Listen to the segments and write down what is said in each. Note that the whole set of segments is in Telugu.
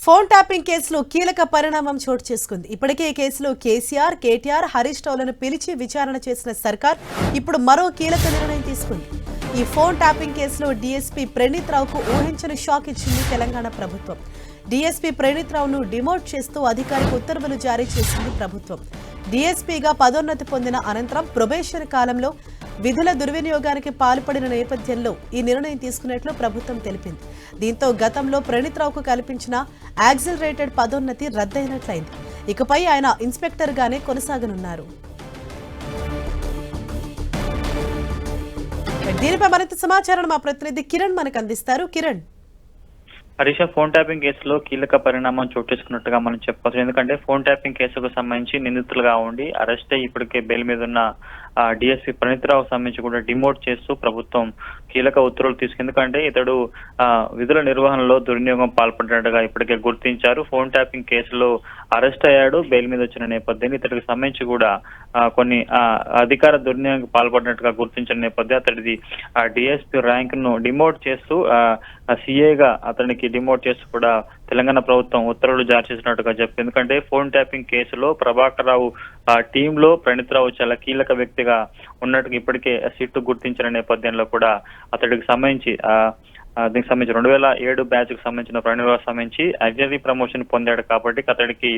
ఫోన్ ట్యాపింగ్ కేసులో కీలక పరిణామం చోటు చేసుకుంది. ఇప్పటికే ఈ కేసులో కేసీఆర్, కేటీఆర్, హరీష్ రావులను పిలిచి విచారణ చేసిన సర్కార్ ఇప్పుడు మరో కీలక నిర్ణయం తీసుకుంది. ఈ ఫోన్ ట్యాపింగ్ కేసులో డీఎస్పీ ప్రణీత్ రావుకు ఊహించని షాక్ ఇచ్చింది తెలంగాణ ప్రభుత్వం. డీఎస్పీ ప్రణీత్ రావును డిమోట్ చేస్తూ అధికారిక ఉత్తర్వులు జారీ చేసింది ప్రభుత్వం. డీఎస్పీగా పదోన్నతి పొందిన అనంతరం ప్రొబేషన్ కాలంలో విధుల దుర్వినియోగానికి పాల్పడిన నేపథ్యంలో ఈ నిర్ణయం తీసుకున్నట్లు ప్రభుత్వం తెలిపింది. దీంతో గతంలో ప్రణీత్ రావుకు కల్పించిన యాక్సిలరేటెడ్ పదోన్నతి రద్దయినట్లయింది. ఇకపై ఆయన ఇన్స్పెక్టర్ గానే కొనసాగనున్నారు. దీనిపై మరింత సమాచారం మా ప్రతినిధి కిరణ్ మనకు అందిస్తారు. కిరణ్, హరీష, ఫోన్ ట్యాపింగ్ కేసులో కీలక పరిణామం చోటు చేసుకున్నట్టుగా మనం చెప్పవచ్చు. ఎందుకంటే ఫోన్ ట్యాపింగ్ కేసుకు సంబంధించి నిందితులుగా ఉండి అరెస్ట్ అయ్యి ఇప్పటికే బెయిల్ మీద ఉన్న డిఎస్పీ ప్రణీత్ రావు సంబంధించి కూడా డిమోట్ చేస్తూ ప్రభుత్వం కీలక ఉత్తర్వులు తీసుకుంది. ఎందుకంటే ఇతడు విధుల నిర్వహణలో దుర్వినియోగం పాల్పడినట్టుగా ఇప్పటికే గుర్తించారు. ఫోన్ ట్యాపింగ్ కేసులో అరెస్ట్ అయ్యాడు. బెయిల్ మీద వచ్చిన నేపథ్యంలో ఇతడికి సంబంధించి కూడా కొన్ని అధికార దుర్వినియోగం పాల్పడినట్టుగా గుర్తించిన నేపథ్యం అతడిది డిఎస్పీ ర్యాంక్ ను డిమోట్ చేస్తూ సిఏగా అతనికి డిమోట్ చేస్తూ కూడా తెలంగాణ ప్రభుత్వం ఉత్తర్వులు జారీ చేసినట్టుగా చెప్పింది. ఎందుకంటే ఫోన్ ట్యాపింగ్ కేసులో ప్రభాకర్ రావు టీంలో ప్రణీత్ రావు చాలా కీలక వ్యక్తిగా ఉన్నట్టుగా ఇప్పటికే సిట్టు గుర్తించిన నేపథ్యంలో కూడా అతడికి సంబంధించి దీనికి సంబంధించి 2007 బ్యాచ్ కు సంబంధించిన ప్రణీత్ రావు సంబంధించి అగ్జరీ ప్రమోషన్ పొందాడు కాబట్టి అతడికి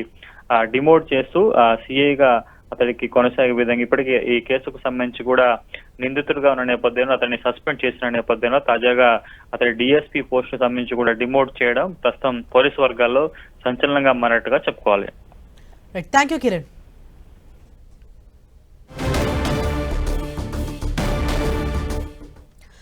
డిమోట్ చేస్తూ సిఐగా అతడికి కొనసాగే విధంగా ఇప్పటికే ఈ కేసుకు సంబంధించి కూడా నిందితుడిగా ఉన్న నేపథ్యంలో అతన్ని సస్పెండ్ చేసిన నేపథ్యంలో తాజాగా అతడి డిఎస్పీ పోస్టు సంబంధించి కూడా డిమోట్ చేయడం ప్రస్తుతం పోలీసు వర్గాల్లో సంచలనంగా మారినట్టుగా చెప్పుకోవాలి. Thank you Kiran.